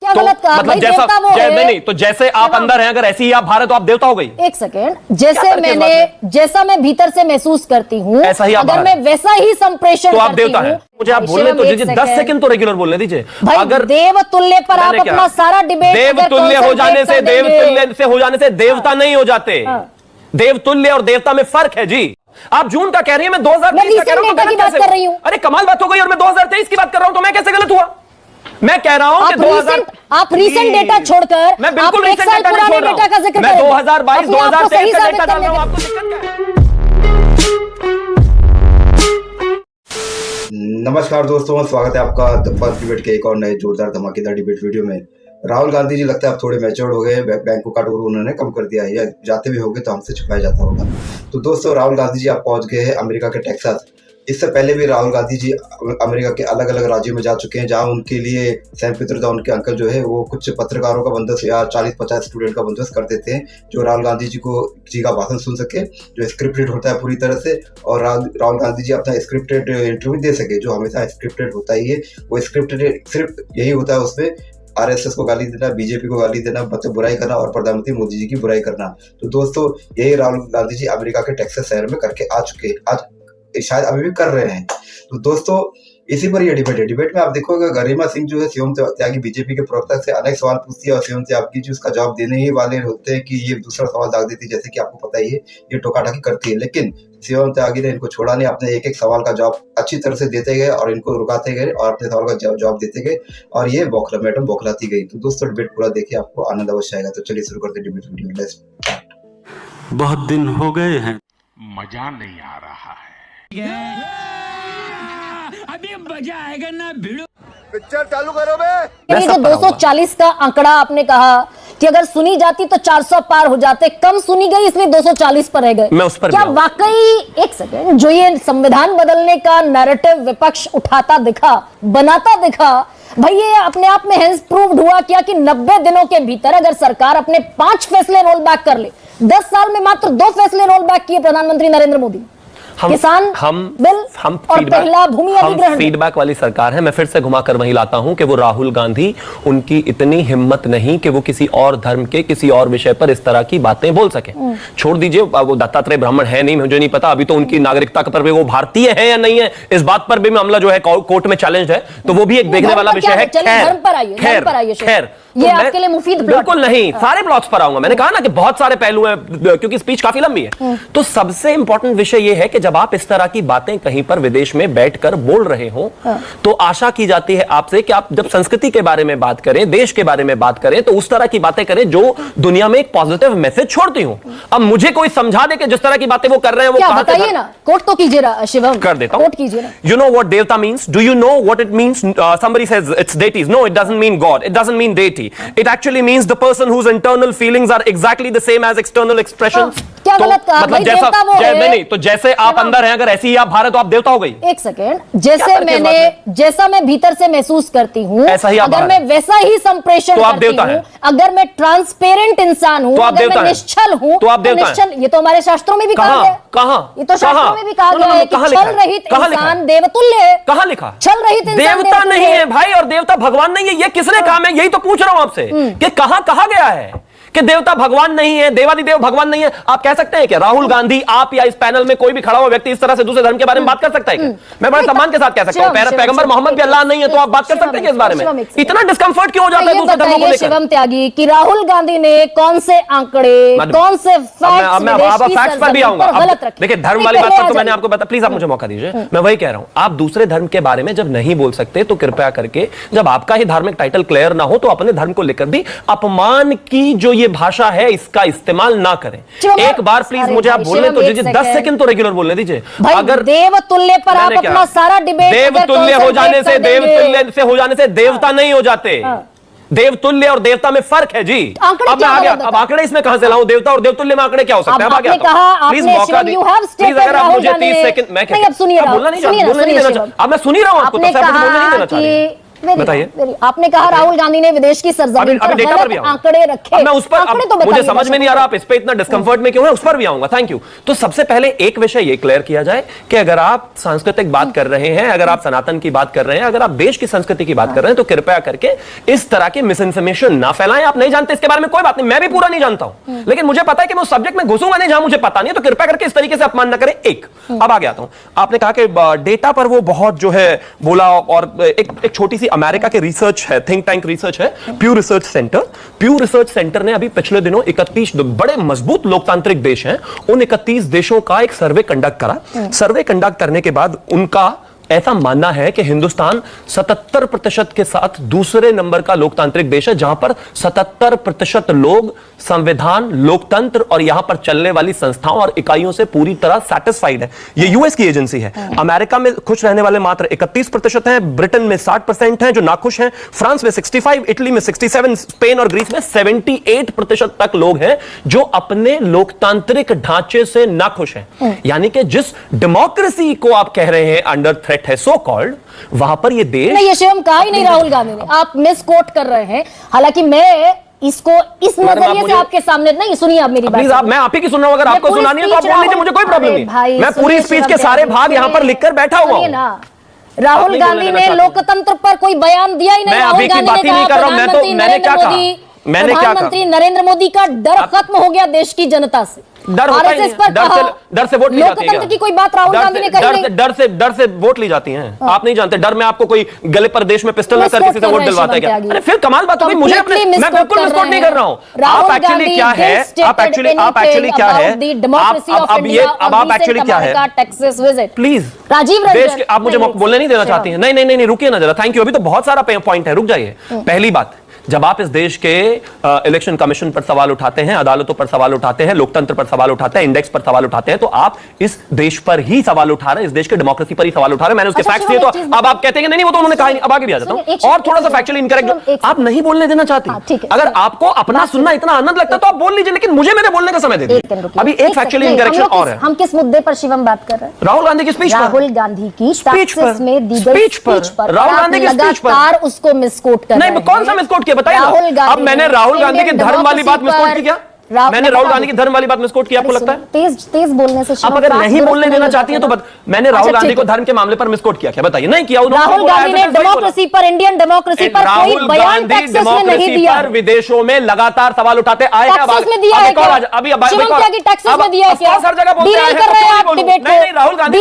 तो मतलब जैसा नहीं, तो जैसे आप अंदर हैं, अगर ऐसी ही आप बाहर हैं तो आप देवता हो गई। एक सेकेंड, जैसा मैं भीतर से महसूस करती हूँ, ऐसा ही अगर मैं वैसा ही संप्रेषण तो आप देवता हैं। मुझे आप बोलने तो दीजिए, 10 सेकंड तो रेगुलर बोलने दीजिए। अगर देवतुल्य पर आप अपना सारा डिबेट, देवतुल्य हो जाने से देवता नहीं हो जाते। देवतुल्य और देवता में फर्क है जी। आप जून का कह रही है, मैं 2023 का कह रहा हूं, तो गलत कैसे कर रही हूं? अरे कमाल बात हो गई, और मैं 2023 की बात कर रहा हूं, तो मैं कैसे गलत हुआ? मैं कह रहा हूं कि 2000 आप रीसेंट डेटा छोड़कर, मैं बिल्कुल रीसेंट डेटा नहीं छोड़ रहा हूं, मैं 2022 2023 का डेटा डाल रहा हूं। आपको दिक्कत क्या है? नमस्कार दोस्तों, स्वागत है आपका द फर्स्ट डिबेट के एक और नए जोरदार धमाकेदार डिबेट वीडियो में। राहुल गांधी जी लगता है अब थोड़े मैच्योर्ड हो गए, बैंकों का टूर उन्होंने कम कर दिया है, या जाते भी होंगे तो हमसे छुपाया जाता होगा। तो दोस्तों, राहुल गांधी जी आप पहुंच गए हैं अमेरिका के टेक्सास। इससे पहले भी राहुल गांधी जी अमेरिका के अलग अलग राज्यों में जा चुके हैं, जहां उनके लिए सैम पित्रोदा उनके अंकल जो है वो कुछ पत्रकारों का बंदोबस्त या 40-50 स्टूडेंट का बंदोबस्त कर देते हैं, जो राहुल गांधी जी का भाषण सुन सके, जो स्क्रिप्टेड होता है पूरी तरह से, और राहुल गांधी जी अपना स्क्रिप्टेड इंटरव्यू दे सके, जो हमेशा स्क्रिप्टेड होता ही है। वो स्क्रिप्टेड सिर्फ यही होता है, उसमें आरएसएस को गाली देना, बीजेपी को गाली देना, मतलब बुराई करना और प्रधानमंत्री मोदी जी की बुराई करना। तो दोस्तों, यही राहुल गांधी जी अमेरिका के टेक्सास शहर में करके आ चुके हैं, आज शायद अभी भी कर रहे हैं। तो दोस्तों, इसी पर यह डिबेट है। डिबेट में आप देखोगे गरिमा सिंह जो है शिवम त्यागी बीजेपी के प्रवक्ता से अनेक सवाल पूछती है, और शिवम त्यागी जी उसका जवाब देने ही वाले होते हैं कि ये दूसरा सवाल दाग देती है, जैसे कि आपको पता ही है ये टोकाटाकी करती है। लेकिन शिवम त्यागी ने इनको छोड़ा नहीं, अपने एक एक सवाल का जवाब अच्छी तरह से देते गए और इनको रुकाते गए और अपने सवाल का जवाब देते गए, और ये मैडम बौखलाती गई। तो दोस्तों, डिबेट पूरा देखिए, आपको आनंद अवश्य आएगा। तो चलिए शुरू करते डिबेट वीडियो। Let's start. बहुत दिन हो गए हैं, मजा नहीं आ रहा है। अभी मजा आएगा ना, भिड़ो पिक्चर चालू करो बे। ये जो 240 का आंकड़ा आपने कहा कि अगर सुनी जाती तो 400 पार हो जाते, कम सुनी गई इसलिए 240 पर रह गए। मैं उस पर क्या वाकई, एक सेकंड, जो ये संविधान बदलने का नैरेटिव विपक्ष उठाता दिखा, बनाता दिखा, भाई ये अपने आप में हेंस प्रूव्ड हुआ क्या कि 90 दिनों के भीतर अगर सरकार अपने 5 फैसले रोल बैक कर ले, 10 साल में मात्र 2 फैसले रोल बैक किए प्रधानमंत्री नरेंद्र मोदी। किसान बिल और पहला भूमि अधिग्रहण। फीडबैक वाली सरकार है। मैं फिर से घुमाकर वही लाता हूं कि वो राहुल गांधी, उनकी इतनी हिम्मत नहीं कि वो किसी और धर्म के किसी और विषय पर इस तरह की बातें बोल सके। छोड़ दीजिए, वो दत्तात्रेय ब्राह्मण है नहीं, मुझे नहीं पता अभी तो उनकी नागरिकता पर भी वो भारतीय है या नहीं है, इस बात पर भी मामला जो है कोर्ट में चैलेंज है, तो वो भी एक देखने वाला विषय है। खैर, ये आपके लिए मुफीद बिल्कुल नहीं, सारे ब्लॉक्स पर आऊंगा। मैंने कहा ना कि बहुत सारे पहलू हैं, क्योंकि स्पीच काफी लंबी है। तो सबसे इंपॉर्टेंट विषय यह है कि जब आप इस तरह की बातें कहीं पर विदेश में बैठकर बोल रहे हो, तो आशा की जाती है आपसे कि आप जब संस्कृति के बारे में बात करें, देश के बारे में बात करें, तो उस तरह की बातें करें जो दुनिया में एक पॉजिटिव मैसेज छोड़ती हो। अब मुझे कोई समझा दे कि जिस तरह की बातें वो कर रहे हैं वो कहां बताइए ना, कोट तो कीजिए ना शिवम। कर देता हूं, कोट कीजिए ना। You know what देवता means? Do you know what it means? Somebody says it's deities. No, it doesn't mean God. It doesn't mean deity. It actually means the person whose internal feelings are exactly the same as external expressions. क्या गलत कहा? मतलब जैसा नहीं, तो जैसे आप अंदर हैं, अगर ऐसी ही आप बाहर हैं तो आप देवता हो गई। एक सेकेंड, जैसा मैं भीतर से महसूस करती हूँ, ऐसा ही अगर मैं वैसा ही संप्रेषण तो आप करती देवता हूँ, हैं। अगर मैं ट्रांसपेरेंट इंसान हूँ, तो आप अगर मैं निश्चल हूँ, तो आप देवता हैं। ये तो हमारे शास्त्रों में भी कहा गया है। कहां? ये तो शास्त्रों में भी कहा गया है कि छल रहित इंसान देवतुल्य है। कहां लिखा? छल रहित इंसान देवता नहीं है भाई, और देवता भगवान नहीं है। ये किसने कहा? मैं यही तो पूछ रहा हूं आपसे कि कहां कहा गया है कि देवता भगवान नहीं है, देवादिदेव भगवान नहीं है। आप कह सकते हैं कि राहुल गांधी, आप या इस पैनल में कोई भी खड़ा हुआ व्यक्ति इस तरह से दूसरे धर्म के बारे में बात कर सकता है क्या? मैं बड़े सम्मान के साथ कह सकता हूं, पैगंबर मोहम्मद भी अल्लाह नहीं है, तो आप बात कर सकते हैं इस बारे में? इतना डिस्कंफर्ट क्यों हो जाता है दूसरे धर्मों को लेकर? शिवम त्यागी कि राहुल गांधी ने कौन से आंकड़े, कौन से फैक्ट्स पर भी आऊंगा। देखिए, धर्म वाली बात पर तो मैंने आपको बता, प्लीज आप मुझे मौका दीजिए। मैं वही कह रहा हूं, आप दूसरे धर्म के बारे में जब नहीं बोल सकते तो कृपया करके, जब आपका ही धार्मिक टाइटल क्लियर ना हो, तो अपने धर्म को लेकर भी अपमान की जो ये भाषा है इसका इस्तेमाल ना करें। एक बार प्लीज मुझे आप बोलने तो दीजिए, 10 सेकंड तो रेगुलर बोलने दीजिए। अगर देवतुल्य पर आप अपना सारा डिबेट, देवतुल्य हो जाने से देवता नहीं हो जाते। देवतुल्य और देवता में फर्क है जी। अब मैं आ गया, अब आंकड़े इसमें कहां से लाऊं? देवता और देवतुल्य में आंकड़े क्या हो सकते हैं? अब आ गया, प्लीज मौका दीजिए। प्लीज अगर आप मुझे 30 सेकंड, मैं बोलना नहीं देना चाहता। अब मैं सुन ही रहा हूं आपको, तो बोलने नहीं देना चाहता। बताइए। आपने कहा राहुल गांधी ने विदेश की सरजमीन पर डेटा पर भी गलत आऊंगा। आंकड़े रखे। अब मैं उस पर आंकड़े तो मुझे बताइए समझ में नहीं आ रहा आप इस पे इतना डिस्कंफर्ट में क्यों है, उस पर भी आऊंगा। Thank you. तो सबसे पहले एक विषय ये क्लियर किया जाए कि अगर आप सांस्कृतिक बात कर रहे हैं, अगर आप सनातन की बात कर रहे हैं, अगर आप देश की संस्कृति की बात कर रहे हैं, तो कृपया करके इस तरह की मिस इन्फॉर्मेशन ना फैलाएं। आप नहीं जानते इसके बारे में, कोई बात नहीं, मैं भी पूरा नहीं जानता हूं, लेकिन मुझे पता है कि मैं उस सब्जेक्ट में घुसूंगा नहीं जहां मुझे पता नहीं है, तो कृपया करके इस तरीके से अपमान न करें। एक अब आगे आता हूं। आपने कहा कि डेटा पर वो बहुत जो है बोला, और एक छोटी सी अमेरिका के रिसर्च है, थिंक टैंक रिसर्च है, प्यू रिसर्च सेंटर। प्यू रिसर्च सेंटर ने अभी पिछले दिनों 31 बड़े मजबूत लोकतांत्रिक देश हैं, उन 31 देशों का एक सर्वे कंडक्ट करा। सर्वे कंडक्ट करने के बाद उनका ऐसा मानना है कि हिंदुस्तान 77% के साथ दूसरे नंबर का लोकतांत्रिक देश है, जहां पर 77% लोग संविधान, लोकतंत्र और यहां पर चलने वाली संस्थाओं और इकाइयों से पूरी तरह सैटिस्फाइड है। ये यूएस की एजेंसी है। अमेरिका में खुश रहने वाले मात्र 31% हैं, ब्रिटेन में 60% हैं जो नाखुश हैं, फ्रांस में 65, इटली में 67, स्पेन और ग्रीस में 78% तक लोग हैं जो अपने लोकतांत्रिक ढांचे से नाखुश हैं। यानी कि जिस डेमोक्रेसी को आप कह रहे हैं अंडर थ्रेट है सो कॉल्ड, वहां पर ये देश नहीं, ये शिवम कहा ही नहीं राहुल गांधी ने, आप मिस कोट कर रहे हैं। हालांकि मैं इसको इस नजरिए से आपके सामने नहीं, सुनिए आप मेरी बात। मैं आप ही की सुन रहा हूं, अगर आपको सुनानी है तो आप बोल लीजिए, मुझे कोई प्रॉब्लम नहीं। मैं पूरी स्पीच के सारे भाग यहां पर लिखकर बैठा हुआ हूं। राहुल गांधी ने लोकतंत्र पर कोई बयान दिया ही नहीं। राहुल गांधी ने कहा प्रधानमंत्री नरेंद्र मोदी का डर खत्म हो गया देश की जनता से। डर होता ही नहीं, डर से वोट ली जाती है। लोकतंत्र की कोई बात राहुल गांधी ने कही नहीं। डर से वोट ली जाती हैं। आप नहीं जानते, डर में आपको कोई गले पर देश में पिस्टल रखकर किसी से वोट दिलवाता है क्या? अरे फिर कमाल बात हो गई। मुझे अपने, मैं बिल्कुल मिसकोट नहीं कर रहा हूं। आप एक्चुअली क्या है, आप एक्चुअली क्या है, अब आप एक्चुअली क्या है, Texas visit please Rajeev Ranjan, आप मुझे बोलने नहीं देना चाहती हैं? नहीं, रुकिए ना जरा। Thank you. अभी तो बहुत सारा पॉइंट है, रुक जाइए। पहली बात, जब आप इस देश के इलेक्शन कमीशन पर सवाल उठाते हैं, अदालतों पर सवाल उठाते हैं, लोकतंत्र पर सवाल उठाते हैं, इंडेक्स पर सवाल उठाते हैं, तो आप इस देश पर ही सवाल उठा रहे हैं, इस देश के डेमोक्रेसी पर ही सवाल उठा रहे हैं। मैंने उसके फैक्ट्स दिए, तो अब आप कहते हैं नहीं वो तो उन्होंने कहा नहीं। अब आगे भी आ जाता हूं और थोड़ा सा फैक्चुअली इनकरेक्ट आप नहीं बोलने देना चाहती। अगर आपको अपना सुनना इतना आनंद लगता है तो आप बोल लीजिए, लेकिन मुझे मेरे बोलने का समय दे दीजिए। अभी एक फैक्चुअली इनकरेक्शन और है। हम किस मुद्दे पर शिवम बात कर रहे हैं? राहुल गांधी की स्पीच पर। राहुल गांधी की स्पीच में दी गई स्पीच पर राहुल गांधी की स्पीच पर लगातार उसको मिसकोट कर रहे हैं। नहीं, कौन सा मिसकोट किया बताइए। अब मैंने राहुल गांधी के धर्म वाली बात मिसकोट की क्या? मैंने राहुल गांधी की धर्म वाली बात मिसकोट किया, आपको लगता है? तेज बोलने से आप अगर नहीं बोलने देना चाहती हैं तो मैंने राहुल गांधी को धर्म के मामले पर मिसकोट किया क्या? बताइए। नहीं किया। राहुल गांधी ने डेमोक्रेसी पर, इंडियन डेमोक्रेसी पर कोई बयान टेक्सास में नहीं दिया। विदेशों में लगातार सवाल उठाते आए हैं। टेक्सास में दिया है क्या? अभी शिवम त्यागी टेक्सास में दिया है क्या? हर जगह बोलते हैं। कर रहे हैं आप डिबेट को। नहीं, राहुल गांधी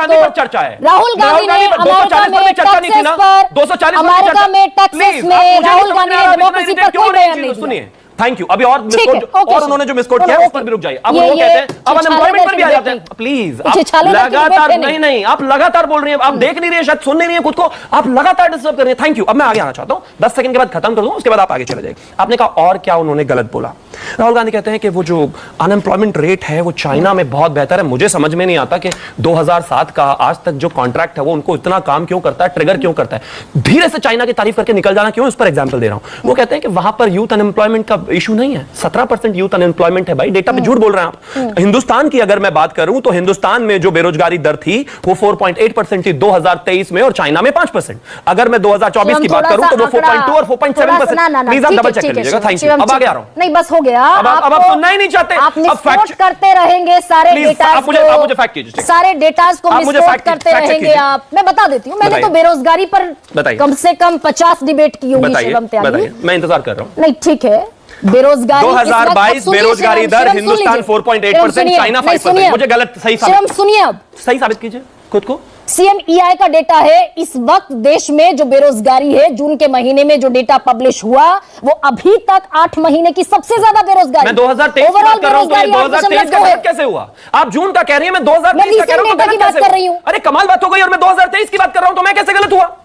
पर चर्चा है। राहुल गांधी ने अमेरिका में टेक्सास पर, 240 अमेरिका में टेक्सास में राहुल गांधी ने डेमोक्रेसी पर कोई बयान नहीं दिया। Thank you. अभी और उन्होंने जो मिसकोट किया उस पर भी रुक जाइए। अब वो कहते हैं, अब अनएम्प्लॉयमेंट पर भी आ जाते हैं। प्लीज आप लगातार नहीं, आप लगातार बोल रही हैं, आप देख नहीं रही हैं, शायद सुन नहीं रही हैं खुद को, आप लगातार डिस्टर्ब कर रही हैं। Thank you. अब मैं आगे आना चाहता हूं, 10 सेकंड के बाद खत्म कर दूं, उसके बाद आप आगे चले जाइए। आपने कहा और क्या उन्होंने गलत बोला? राहुल गांधी कहते हैं कि वो जो अनएम्प्लॉयमेंट रेट है वो चाइना में बहुत बेहतर है। मुझे समझ में नहीं आता कि 2007 का आज तक जो कॉन्ट्रैक्ट है वो उनको इतना काम क्यों करता है, ट्रिगर क्यों करता है, धीरे से चाइना की तारीफ करके निकल जाना क्यों? उस पर एग्जांपल दे रहा हूं। वो कहते हैं कि वहां पर यूथ अनएम्प्लॉयमेंट का इशू नहीं है, 17% यूथ अनएम्प्लॉयमेंट है। भाई डेटा पे झूठ बोल रहे हैं आप। हिंदुस्तान की अगर मैं बात करूं तो हिंदुस्तान में जो बेरोजगारी दर थी वो 4.8% थी 2023 में, और चाइना में 5%। अगर मैं 2024 की बात करूं तो वो 4.2 और 4.7%। प्लीज आप डबल चेक कर लीजिएगा। Thank you. अब आगे आ रहा हूं। नहीं, बस हो गया। अब आप सुनना ही नहीं चाहते। आप मिसकोट करते रहेंगे सारे डेटा। आप मुझे फैक्ट कीजिए। सारे डेटास को मिसकोट करते रहेंगे आप। मैं बता देती हूँ, मैंने तो बेरोजगारी पर कम से कम 50 डिबेट की होगी शिवम त्यागी। मैं इंतजार कर रहा हूँ। नहीं, ठीक है। बेरोजगारी 2022 बेरोजगारी दर हिंदुस्तान 4.8%, चाइना 5%। मुझे गलत सही सुनिए, अब सही साबित कीजिए खुद को। CMEI का डेटा है, इस वक्त देश में जो बेरोजगारी है, जून के महीने में जो डेटा पब्लिश हुआ वो अभी तक 8 महीने की सबसे ज्यादा बेरोजगारी। मैं 2023 की बात कर रहा हूं, तो 2023 का गलत कैसे हुआ? आप जून का कह रही हैं, मैं 2023 का कह रहा हूं, तो गलत कैसे कर रही हूं? अरे कमाल बात हो गई। और मैं 2023 की बात कर रहा हूं तो मैं कैसे गलत हुआ?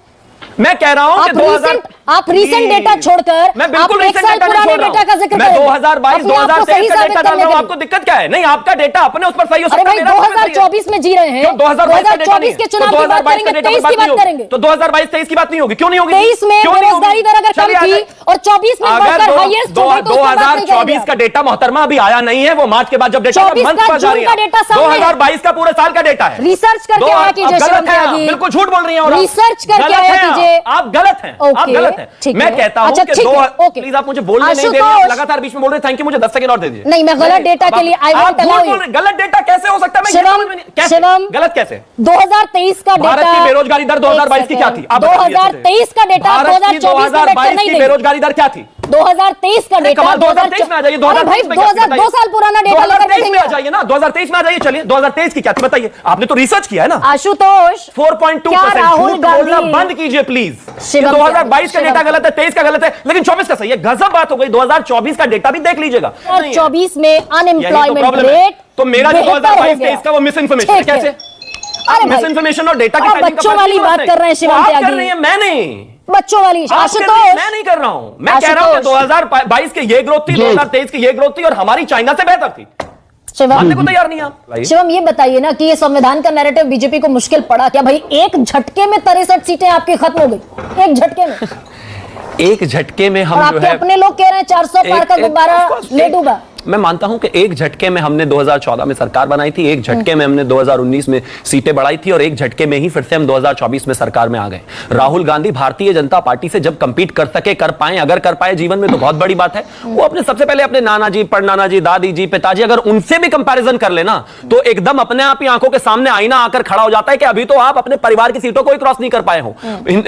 मैं कह रहा हूं कि आप रीसेंट डेटा छोड़कर मैं बिल्कुल रीसेंट डेटा नहीं छोड़ रहा हूं। मैं 2022 2023 का डेटा डाल रहा हूं। आपको दिक्कत क्या है? नहीं, आपका डेटा अपने उस पर सही हो सकता है। 2024 में जी रहे हैं। 2024 के चुनाव की बात करेंगे, 23 की बात करेंगे तो 2022-23 की बात नहीं होगी। क्यों नहीं होगी? 23 में बेरोजगारी दर अगर कम थी और 24 में बढ़कर हाईएस्ट 2024 का डेटा मोहतरमा अभी आया नहीं है। वो मार्च के बाद जब डेटा मंथ पर जारी है, 2022 का पूरे साल का डेटा है। रिसर्च करके आया कीजिए शिवम त्यागी। बिल्कुल झूठ बोल रही है। रिसर्च करके आया कीजिए। ये आप गलत हैं, आप गलत हैं। मैं कहता हूं कि प्लीज आप मुझे बोलने नहीं दे रहे, लगातार बीच में बोल रहे। थैंक यू, मुझे 10 सेकंड और दे दीजिए। नहीं, मैं गलत डेटा के लिए आई वॉन्ट अलाउ यू। गलत डेटा कैसे हो सकता है? शिवम, गलत कैसे? 2023 का डेटा, भारत की बेरोजगारी दर 2022 की क्या थी? 2023 का डेटा 2024 की बेरोजगारी दर क्या थी? 2023 का डेटा 2023 में आ जाइए, 2023 में 2 साल पुराना डेटा लेकर 2023 में आ जाइए ना, 2023 में आ जाइए। चलिए 2023 की क्या थी बताइए, आपने तो रिसर्च किया है ना। आशुतोष, 4.2% राहुल गांधी बंद कीजिए प्लीज। 2022 का डेटा गलत है, 23 का गलत है, लेकिन 24 का सही है। गजब बात हो गई। 2024 का डेटा भी देख लीजिएगा। 2024 में अनएम्प्लॉयमेंट रेट तो मेरा जो 2022-23 का वो मिस इन्फॉर्मेशन कैसे? अरे मिस इन्फॉर्मेशन और डेटा की बच्चों वाली बात कर रहे हैं शिवम त्यागी। कर रही है, मैं नहीं। बच्चों वाली आशुतोष, मैं नहीं कर रहा हूं। मैं कह रहा हूं कि 2022 के ये ग्रोथ थी, 2023 की ये ग्रोथ थी और हमारी चाइना से बेहतर थी। मानने को तैयार नहीं आप। शिवम ये बताइए ना कि ये संविधान का नैरेटिव बीजेपी को मुश्किल पड़ा क्या? भाई एक झटके में 63 सीटें आपकी खत्म हो गई, एक झटके में। एक झटके में हम जो है, अपने लोग कह रहे हैं 400 पार का गुब्बारा ले डूबा। मैं मानता हूं कि एक झटके में हमने 2014 में सरकार बनाई थी, एक झटके में हमने 2019 में सीटें बढ़ाई थी और एक झटके में ही फिर से हम 2024 में सरकार में आ गए। राहुल गांधी भारतीय जनता पार्टी से जब कंपीट कर सके, कर पाए, अगर कर पाए जीवन में तो बहुत बड़ी बात है। वो अपने सबसे पहले अपने नाना जी, परनाना जी, दादी जी, पिताजी, अगर उनसे भी कंपैरिजन कर लेना तो एकदम अपने आप ही आंखों के सामने आईना आकर खड़ा हो जाता है कि अभी तो आप अपने परिवार की सीटों को ही क्रॉस नहीं कर पाए हो।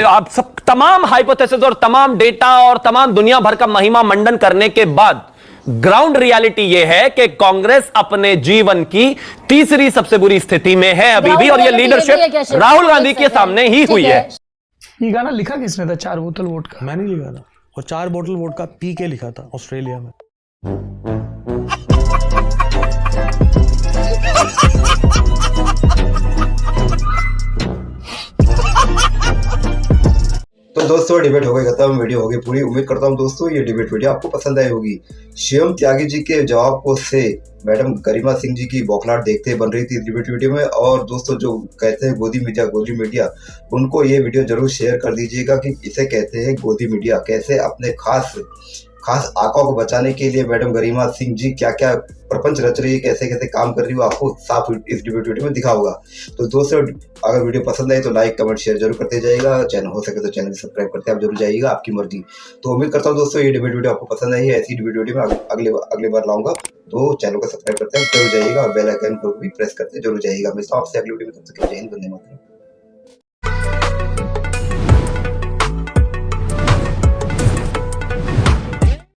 आप सब तमाम हाइपोथेसिस और तमाम डेटा और तमाम दुनिया भर का महिमा मंडन करने के बाद ग्राउंड रियलिटी यह है कि कांग्रेस अपने जीवन की तीसरी सबसे बुरी स्थिति में है अभी भी, और यह लीडरशिप राहुल गांधी के सामने ही हुई है। ये गाना लिखा किसने था? 4 बोतल वोडका? मैं नहीं लिखा था, और 4 बोतल वोडका पी के लिखा था ऑस्ट्रेलिया में। तो दोस्तों डिबेट हो गई खत्म, वीडियो हो गई पूरी। उम्मीद करता हूँ दोस्तों ये डिबेट वीडियो आपको पसंद आई होगी। शिवम त्यागी जी के जवाब को से मैडम गरिमा सिंह जी की बौखलाहट देखते बन रही थी डिबेट वीडियो में। और दोस्तों जो कहते हैं गोदी मीडिया, उनको ये वीडियो जरूर शेयर कर दीजिएगा कि इसे कहते हैं गोदी मीडिया। कैसे अपने खास आंखों को बचाने के लिए मैडम गरिमा सिंह जी क्या क्या प्रपंच रच रही है, कैसे कैसे काम कर रही है, आपको साफ इस डिबेट वीडियो में दिखा होगा। तो दोस्तों अगर वीडियो पसंद आई तो लाइक कमेंट शेयर जरूर करते जाइएगा। चैनल हो सके तो चैनल सब्सक्राइब करते आप जरूर जाइएगा, आपकी मर्जी। तो उम्मीद करता हूँ दोस्तों ये डिबेट वीडियो आपको पसंद आई है। ऐसी डिबेट वीडियो में अगली बार लाऊंगा, तो चैनल को सब्सक्राइब करते हैं जरूर जाइएगा और बेल आइकन को भी प्रेस करते जरूर जाइएगा। मिलता हूं आपसे अगली वीडियो में, तब तक जय हिंद, वंदे मातरम।